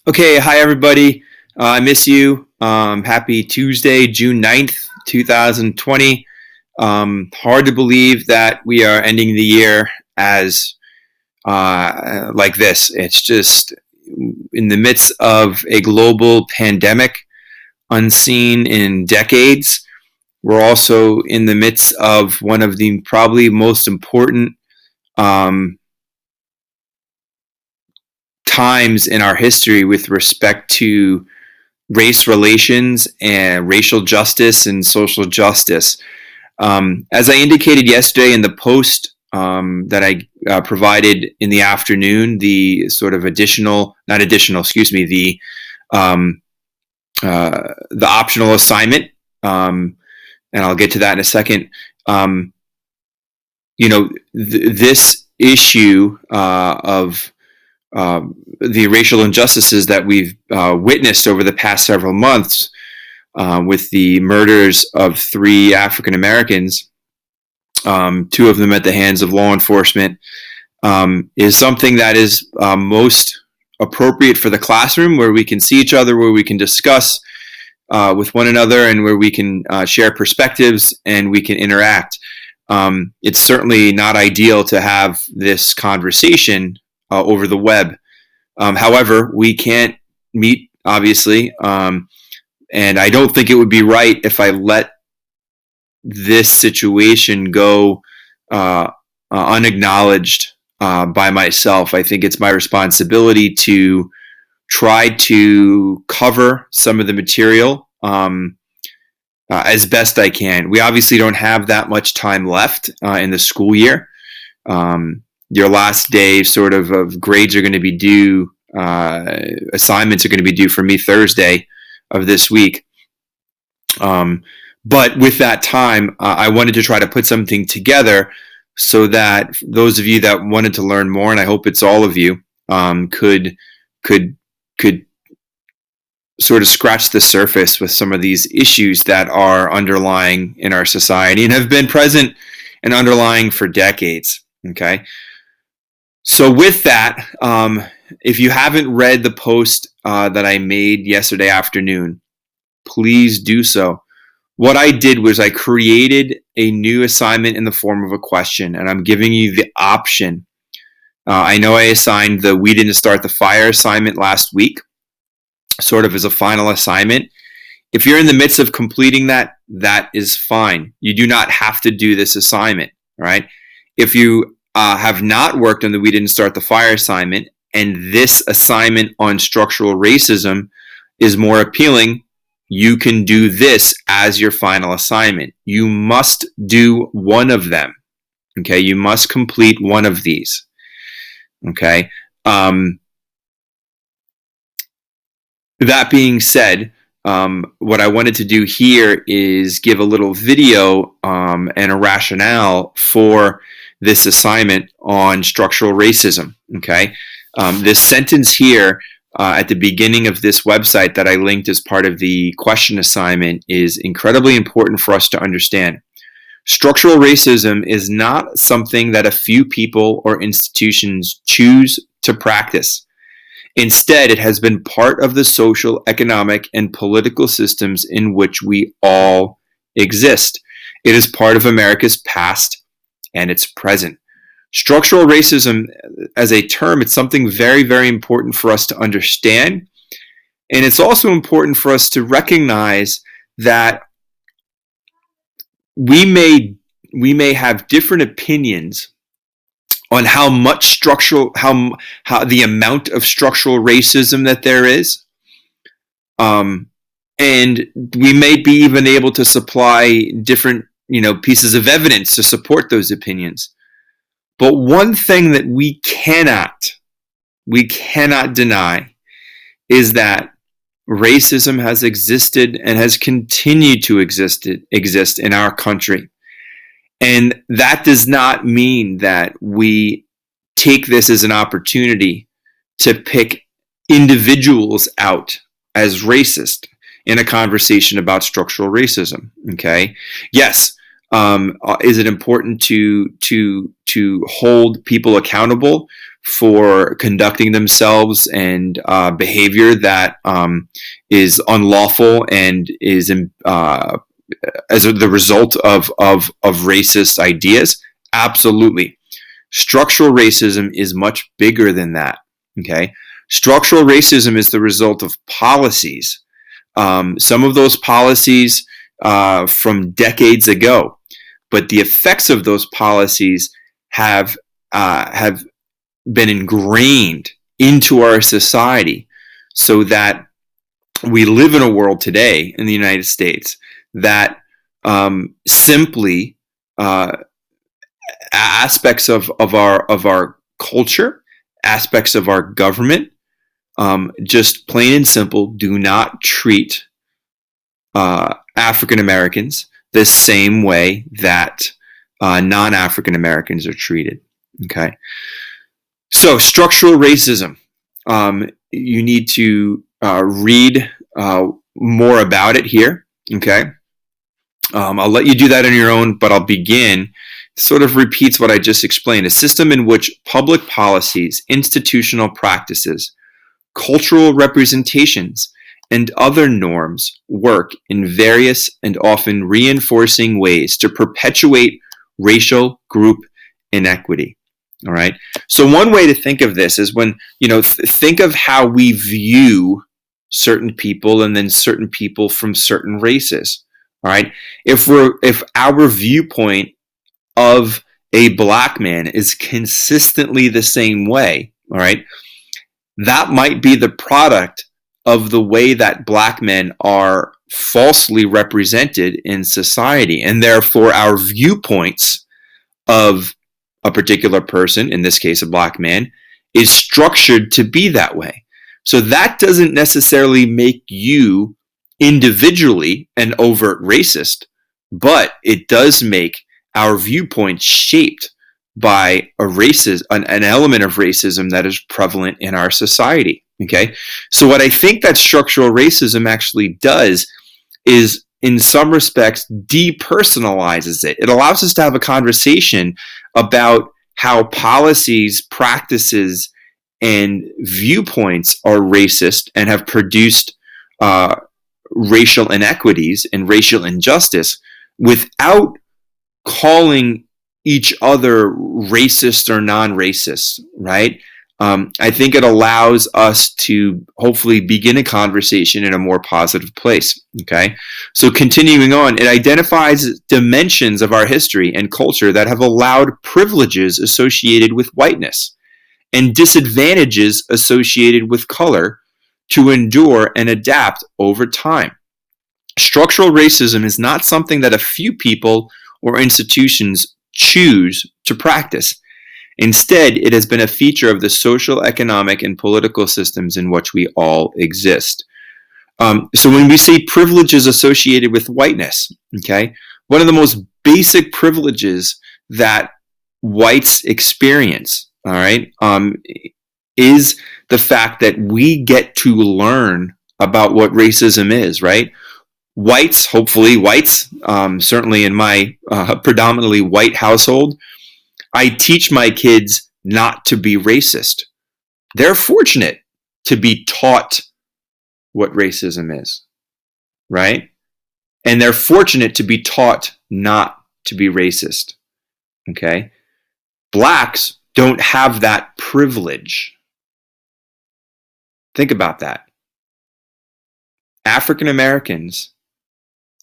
Okay, hi everybody. I miss you. Happy Tuesday, June 9th, 2020. Hard to believe that we are ending the year as like this. It's just in the midst of a global pandemic unseen in decades. We're also in the midst of one of the probably most important um, times in our history with respect to race relations and racial justice and social justice. As I indicated yesterday in the post that I provided in the afternoon, the sort of not additional, excuse me, um, the optional assignment, and I'll get to that in a second. Um, this issue of the racial injustices that we've witnessed over the past several months with the murders of three African Americans, two of them at the hands of law enforcement, is something that is most appropriate for the classroom, where we can see each other, where we can discuss with one another, and where we can share perspectives and we can interact. It's certainly not ideal to have this conversation over the web. However, we can't meet, obviously, and I don't think it would be right if I let this situation go unacknowledged by myself. I think it's my responsibility to try to cover some of the material as best I can. We obviously don't have that much time left in the school year. Your last day of grades are going to be due, assignments are going to be due for me Thursday of this week. But with that time, I wanted to try to put something together so that those of you that wanted to learn more, and I hope it's all of you, could sort of scratch the surface with some of these issues that are underlying in our society and have been present and underlying for decades. Okay. So with that, if you haven't read the post that I made yesterday afternoon, please do so. What I did was I created a new assignment in the form of a question, and I'm giving you the option. I know I assigned the We Didn't Start the Fire assignment last week, sort of as a final assignment. If you're in the midst of completing that, that is fine. You do not have to do this assignment, right? If you have not worked on the We Didn't Start the Fire assignment, and this assignment on structural racism is more appealing, you can do this as your final assignment. You must do one of them. Okay, you must complete one of these. Okay. That being said, what I wanted to do here is give a little video and a rationale for this assignment on structural racism. Okay, this sentence here at the beginning of this website that I linked as part of the question assignment is incredibly important for us to understand. Structural racism is not something that a few people or institutions choose to practice. Instead, it has been part of the social, economic, and political systems in which we all exist. It is part of America's past and its present. Structural racism as a term, it's something very, very important for us to understand. And it's also important for us to recognize that we may have different opinions on how much how the amount of structural racism that there is. And we may be even able to supply different, pieces of evidence to support those opinions. But one thing that we cannot deny is that racism has existed and has continued to exist in our country. And that does not mean that we take this as an opportunity to pick individuals out as racist in a conversation about structural racism. Okay. Yes. Is it important to hold people accountable for conducting themselves and behavior that is unlawful and is as the result of racist ideas? Absolutely. Structural racism is much bigger than that. Okay. Structural racism is the result of policies. Some of those policies from decades ago, but the effects of those policies have been ingrained into our society, so that we live in a world today in the United States that simply aspects of our culture, aspects of our government, just plain and simple, do not treat African Americans the same way that non-African Americans are treated. Okay, so structural racism. You need to read more about it here. Okay, I'll let you do that on your own, but I'll begin. Sort of repeats what I just explained: a system in which public policies, institutional practices, cultural representations, and other norms work in various and often reinforcing ways to perpetuate racial group inequity. All right. So one way to think of this is when, think of how we view certain people and then certain people from certain races. All right. If our viewpoint of a black man is consistently the same way, all right, that might be the product of the way that black men are falsely represented in society, and therefore our viewpoints of a particular person, in this case a black man, is structured to be that way. So that doesn't necessarily make you individually an overt racist, but it does make our viewpoints shaped by an element of racism that is prevalent in our society. Okay, so what I think that structural racism actually does is, in some respects, depersonalizes it. It allows us to have a conversation about how policies, practices, and viewpoints are racist and have produced racial inequities and racial injustice, without calling each other racist or non-racist, right? I think it allows us to hopefully begin a conversation in a more positive place. Okay, so continuing on, it identifies dimensions of our history and culture that have allowed privileges associated with whiteness and disadvantages associated with color to endure and adapt over time. Structural racism is not something that a few people or institutions choose to practice. Instead, it has been a feature of the social, economic, and political systems in which we all exist. So when we say privileges associated with whiteness, okay, one of the most basic privileges that whites experience, all right, is the fact that we get to learn about what racism is, right? Whites, hopefully whites, certainly in my predominantly white household, I teach my kids not to be racist. They're fortunate to be taught what racism is, right? And they're fortunate to be taught not to be racist, okay? Blacks don't have that privilege. Think about that. African Americans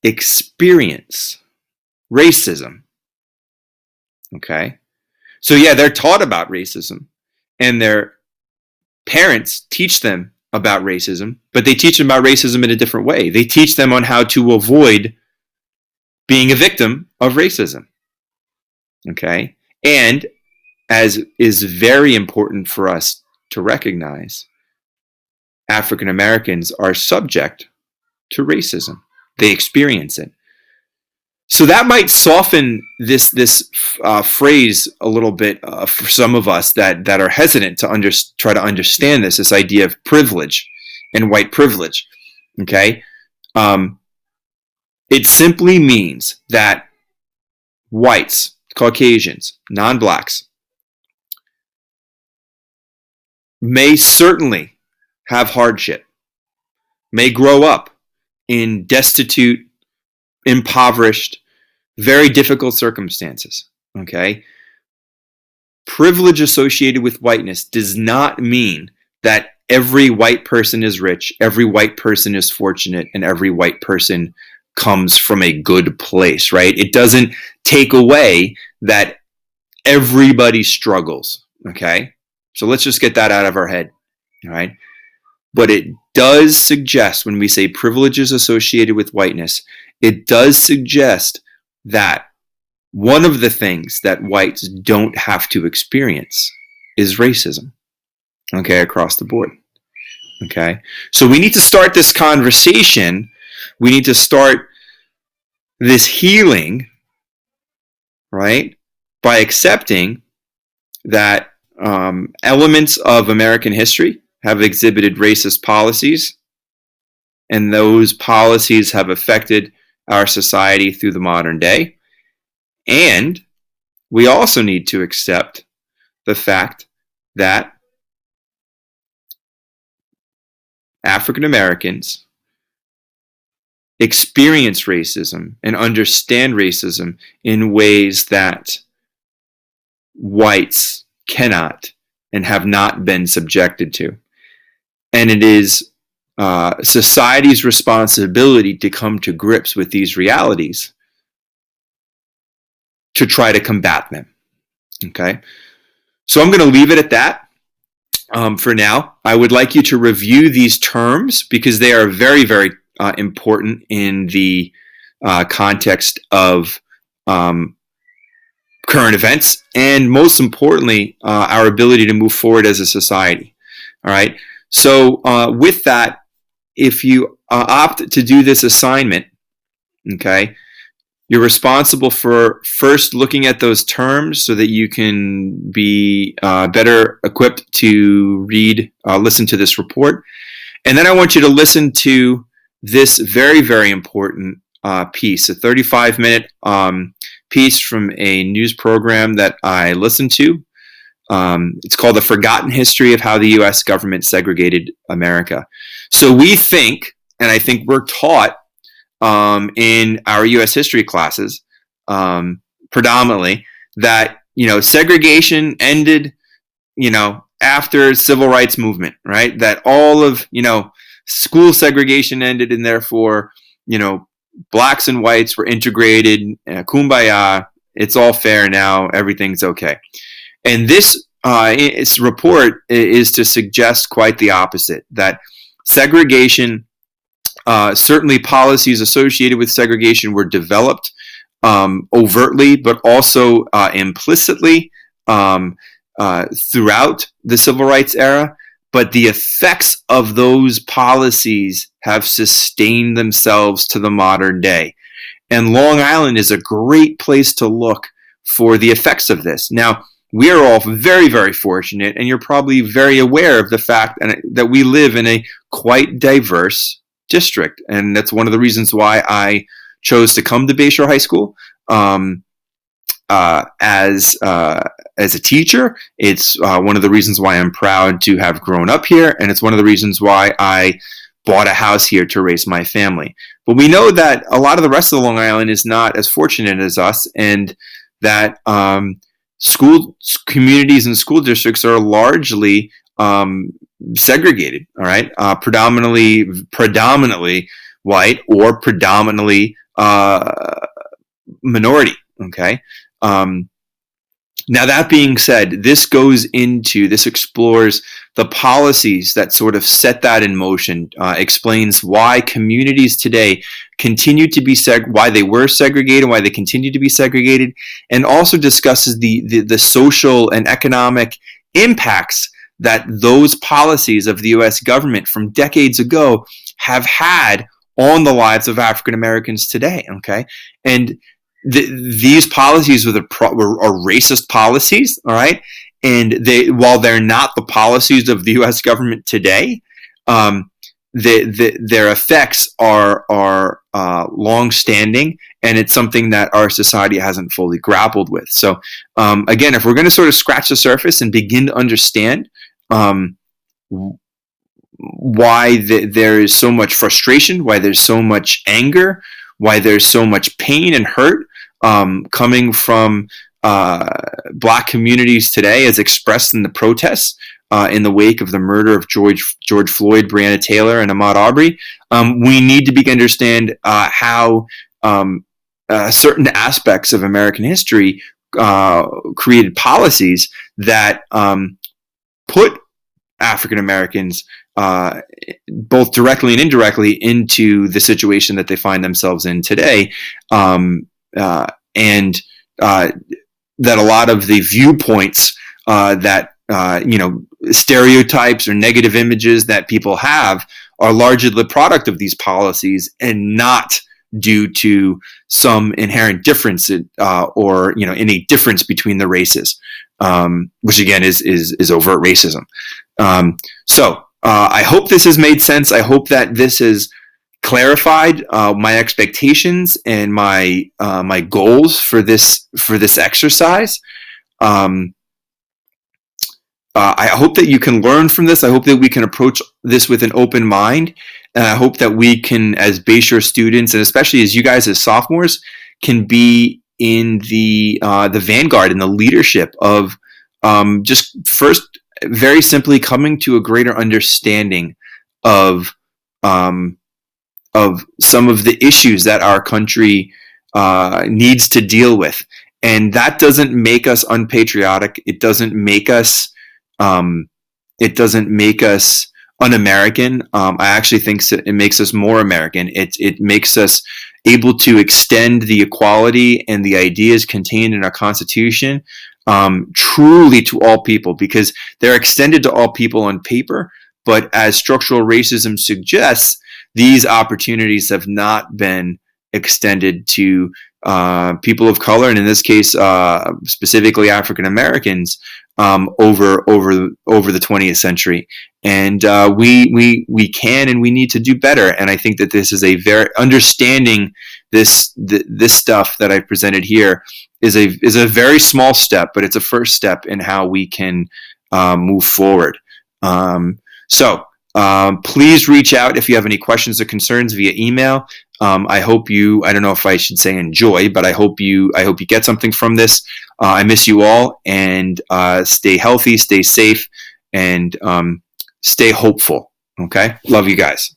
experience racism, okay? So yeah, they're taught about racism, and their parents teach them about racism, but they teach them about racism in a different way. They teach them on how to avoid being a victim of racism. Okay? And as is very important for us to recognize, African Americans are subject to racism. They experience it. So that might soften this phrase a little bit for some of us that are hesitant to try to understand this idea of privilege and white privilege. Okay, it simply means that whites, Caucasians, non-blacks, may certainly have hardship, may grow up in destitute, impoverished, very difficult circumstances. Okay? Privilege associated with whiteness does not mean that every white person is rich, every white person is fortunate, and every white person comes from a good place, right? It doesn't take away that everybody struggles, okay? So let's just get that out of our head, all right? But it does suggest, when we say privilege is associated with whiteness, it does suggest that one of the things that whites don't have to experience is racism, okay, across the board, okay? So we need to start this conversation. We need to start this healing, right, by accepting that elements of American history have exhibited racist policies, and those policies have affected our society through the modern day. And we also need to accept the fact that African Americans experience racism and understand racism in ways that whites cannot and have not been subjected to. And it is society's responsibility to come to grips with these realities to try to combat them. Okay? So I'm going to leave it at that for now. I would like you to review these terms because they are very, very important in the context of current events and, most importantly, our ability to move forward as a society. All right? So with that, if you opt to do this assignment, okay, you're responsible for first looking at those terms so that you can be better equipped to listen to this report. And then I want you to listen to this very, very important piece, a 35-minute piece from a news program that I listened to. It's called The Forgotten History of How the U.S. Government Segregated America. So we think, and I think we're taught in our U.S. history classes, predominantly, that, segregation ended, after civil rights movement, right? That all of, school segregation ended, and therefore, blacks and whites were integrated, kumbaya, it's all fair now, everything's okay. And this report is to suggest quite the opposite, that segregation, certainly policies associated with segregation were developed overtly, but also implicitly throughout the civil rights era. But the effects of those policies have sustained themselves to the modern day. And Long Island is a great place to look for the effects of this. Now, we are all very, very fortunate, and you're probably very aware of the fact that we live in a quite diverse district. And that's one of the reasons why I chose to come to Bayshore High School as a teacher. It's one of the reasons why I'm proud to have grown up here, and it's one of the reasons why I bought a house here to raise my family. But we know that a lot of the rest of Long Island is not as fortunate as us, and that school communities and school districts are largely segregated. All right, predominantly white or predominantly minority. Okay. Now, that being said, this explores the policies that sort of set that in motion, explains why communities today continue to be why they were segregated, why they continue to be segregated, and also discusses the social and economic impacts that those policies of the U.S. government from decades ago have had on the lives of African Americans today. Okay, and these policies are racist policies, all right? And while they're not the policies of the U.S. government today, their effects are long-standing, and it's something that our society hasn't fully grappled with. So, again, if we're going to sort of scratch the surface and begin to understand why there is so much frustration, why there's so much anger, why there's so much pain and hurt coming from Black communities today, as expressed in the protests in the wake of the murder of George Floyd, Breonna Taylor, and Ahmaud Arbery. We need to begin to understand how certain aspects of American history created policies that put African Americans both directly and indirectly into the situation that they find themselves in today, and that a lot of the viewpoints that stereotypes or negative images that people have are largely the product of these policies and not due to some inherent difference or innate difference between the races, which again is overt racism. So I hope this has made sense. I hope that this has clarified my expectations and my goals for this exercise. I hope that you can learn from this. I hope that we can approach this with an open mind. And I hope that we can, as Bayshore students, and especially as you guys as sophomores, can be in the vanguard, in the leadership of just first, very simply coming to a greater understanding of some of the issues that our country needs to deal with. And that doesn't make us unpatriotic. It doesn't make us un-American. I actually think it makes us more American. It makes us able to extend the equality and the ideas contained in our Constitution truly to all people, because they're extended to all people on paper. But as structural racism suggests, these opportunities have not been extended to people of color, and in this case, specifically African Americans, over the 20th century. And we can and we need to do better. And I think that this is a very understanding this stuff that I presented here is a very small step, but it's a first step in how we can move forward. So please reach out if you have any questions or concerns via email. I hope I don't know if I should say enjoy, but I hope you get something from this. I miss you all, and stay healthy, stay safe, and stay hopeful. Okay? Love you guys.